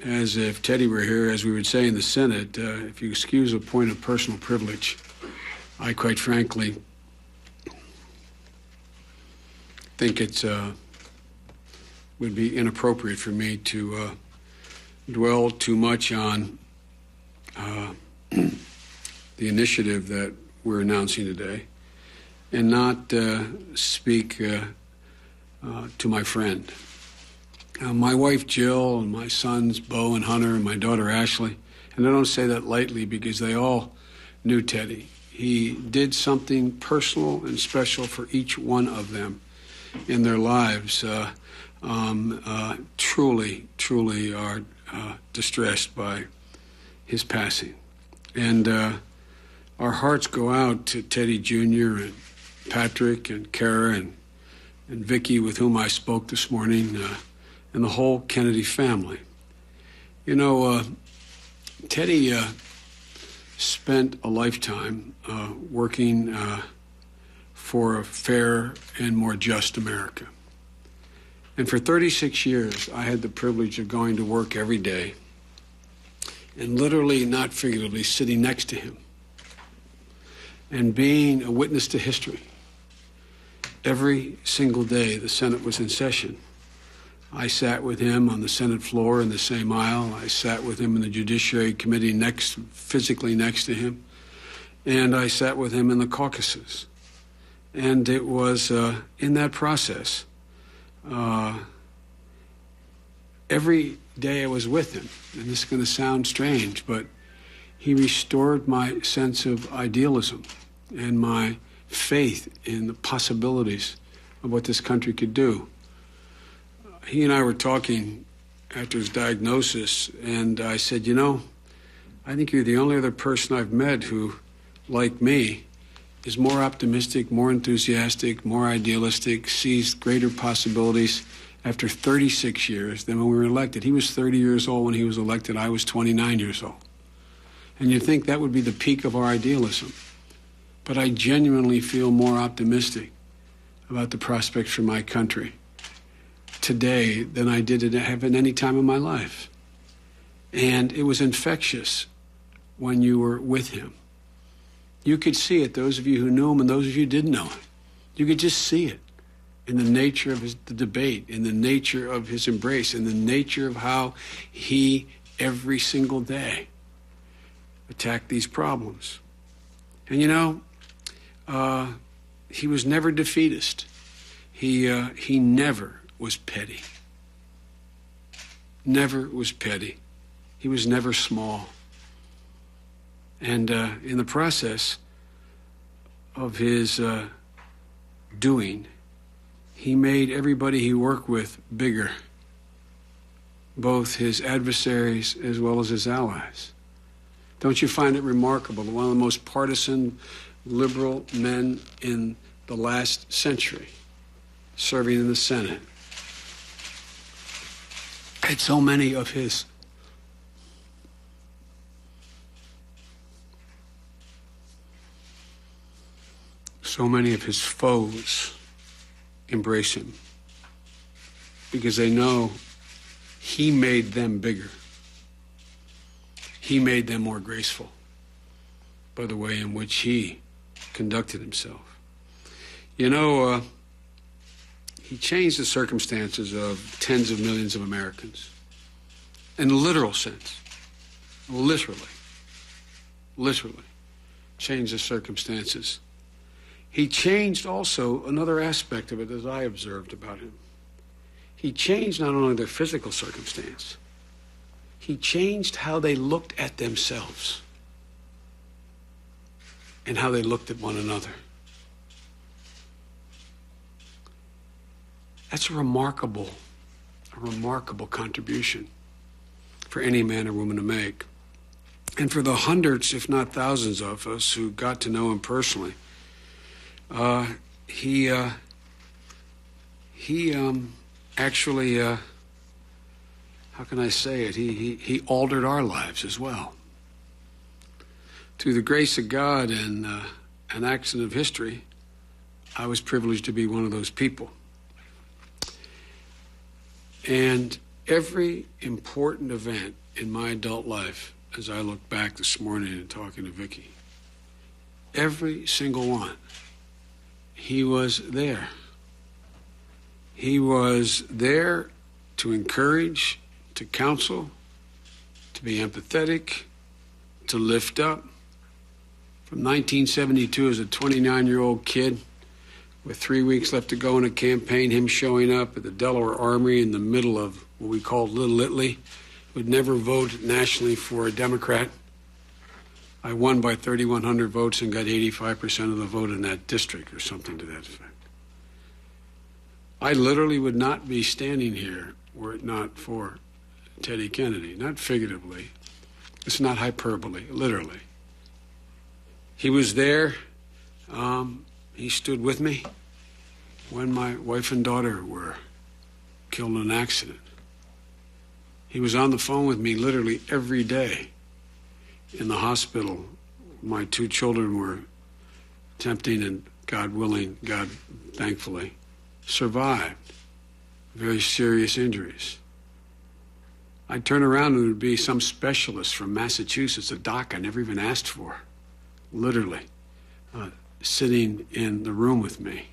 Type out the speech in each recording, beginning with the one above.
as if Teddy were here, as we would say in the Senate, if you excuse a point of personal privilege, I quite frankly think it would be inappropriate for me to dwell too much on the initiative that we're announcing today and not speak to my friend. My wife Jill and my sons Bo and Hunter and my daughter Ashley, and I don't say that lightly because they all knew Teddy. He did something personal and special for each one of them in their lives. Truly are distressed by his passing. And our hearts go out to Teddy Jr. and Patrick and Kara and Vicky, with whom I spoke this morning, and the whole Kennedy family. You know, Teddy spent a lifetime working for a fair and more just America. And for 36 years, I had the privilege of going to work every day and literally, not figuratively, sitting next to him and being a witness to history. Every single day the Senate was in session, I sat with him on the Senate floor in the same aisle. I sat with him in the Judiciary Committee physically next to him. And I sat with him in the caucuses. And it was in that process, every day I was with him, and this is going to sound strange, but he restored my sense of idealism and my faith in the possibilities of what this country could do. He and I were talking after his diagnosis, and I said, you know, I think you're the only other person I've met who, like me, is more optimistic, more enthusiastic, more idealistic, sees greater possibilities after 36 years than when we were elected. He was 30 years old when he was elected. I was 29 years old. And you'd think that would be the peak of our idealism. But I genuinely feel more optimistic about the prospects for my country today than I did have at any time in my life. And it was infectious when you were with him. You could see it, those of you who knew him and those of you who didn't know him. You could just see it in the nature of the debate, in the nature of his embrace, in the nature of how he, every single day, attacked these problems. And you know, he was never defeatist. He never was petty. Never was petty. He was never small. And in the process of his doing, he made everybody he worked with bigger, both his adversaries as well as his allies. Don't you find it remarkable that one of the most partisan liberal men in the last century, serving in the Senate, had so many of his foes embrace him because they know he made them bigger. He made them more graceful by the way in which he conducted himself. You know, he changed the circumstances of tens of millions of Americans in a literal sense. Literally changed the circumstances. He changed also another aspect of it, as I observed about him. He changed not only their physical circumstance, he changed how they looked at themselves and how they looked at one another. That's a remarkable contribution for any man or woman to make. And for the hundreds, if not thousands of us who got to know him personally, he actually, how can I say it? He altered our lives as well. Through the grace of God and an accident of history, I was privileged to be one of those people. And Every important event in my adult life, as I look back this morning and talking to Vicki, every single one, he was there. He was there to encourage, to counsel, to be empathetic, to lift up. From 1972, as a 29-year-old kid with 3 weeks left to go in a campaign, him showing up at the Delaware Armory in the middle of what we called Little Italy, would never vote nationally for a Democrat. I won by 3,100 votes and got 85% of the vote in that district, or something to that effect. I literally would not be standing here were it not for Teddy Kennedy, not figuratively. It's not hyperbole, literally. He was there. He stood with me when my wife and daughter were killed in an accident. He was on the phone with me literally every day in the hospital. My 2 children were attempting, and God willing, God thankfully, survived very serious injuries. I'd turn around and it would be some specialist from Massachusetts, a doc I never even asked for, literally, sitting in the room with me.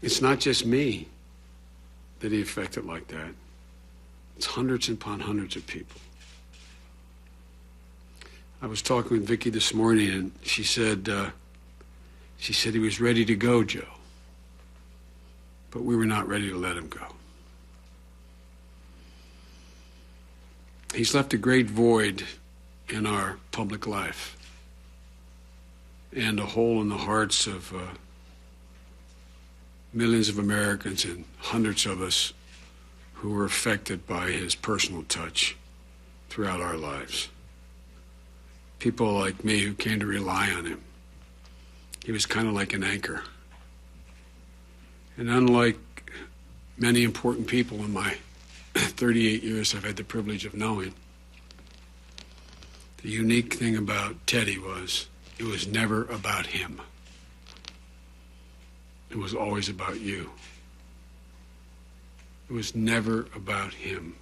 It's not just me that he affected like that. It's hundreds upon hundreds of people. I was talking with Vicki this morning, and she said he was ready to go, Joe, but we were not ready to let him go. He's left a great void in our public life and a hole in the hearts of millions of Americans and hundreds of us who were affected by his personal touch throughout our lives. People like me who came to rely on him. He was kind of like an anchor. And unlike many important people in my 38 years I've had the privilege of knowing, the unique thing about Teddy was it was never about him. It was always about you. It was never about him.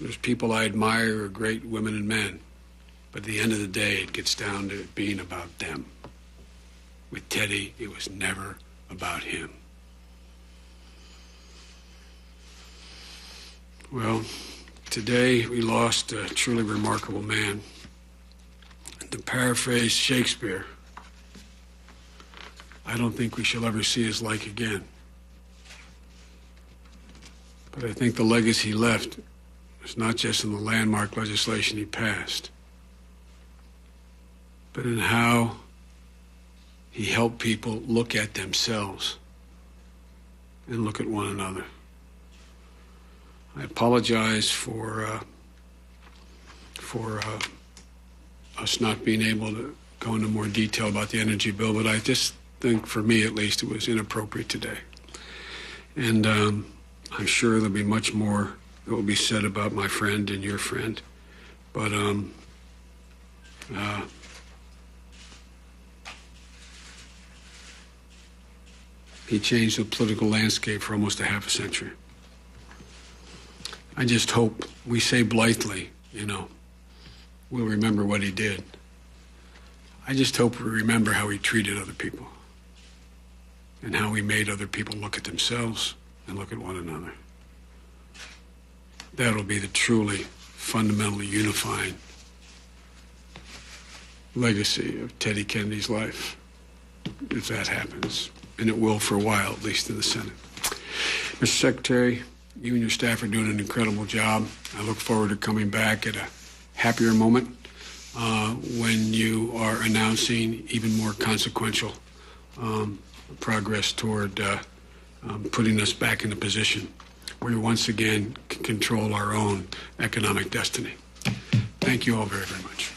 There's people I admire who are great women and men, but at the end of the day, it gets down to it being about them. With Teddy, it was never about him. Well, today we lost a truly remarkable man. To paraphrase Shakespeare, I don't think we shall ever see his like again. But I think the legacy he left was not just in the landmark legislation he passed, but in how he helped people look at themselves and look at one another. I apologize for us not being able to go into more detail about the energy bill, but I just think, for me at least, it was inappropriate today. And I'm sure there'll be much more that will be said about my friend and your friend. But he changed the political landscape for almost a half a century. I just hope we say blithely, we'll remember what he did. I just hope we remember how he treated other people and how he made other people look at themselves and look at one another. That'll be the truly fundamentally unifying legacy of Teddy Kennedy's life, if that happens. And it will for a while, at least in the Senate. Mr. Secretary, you and your staff are doing an incredible job. I look forward to coming back at a happier moment when you are announcing even more consequential progress toward putting us back in a position where we once again can control our own economic destiny. Thank you all very, very much.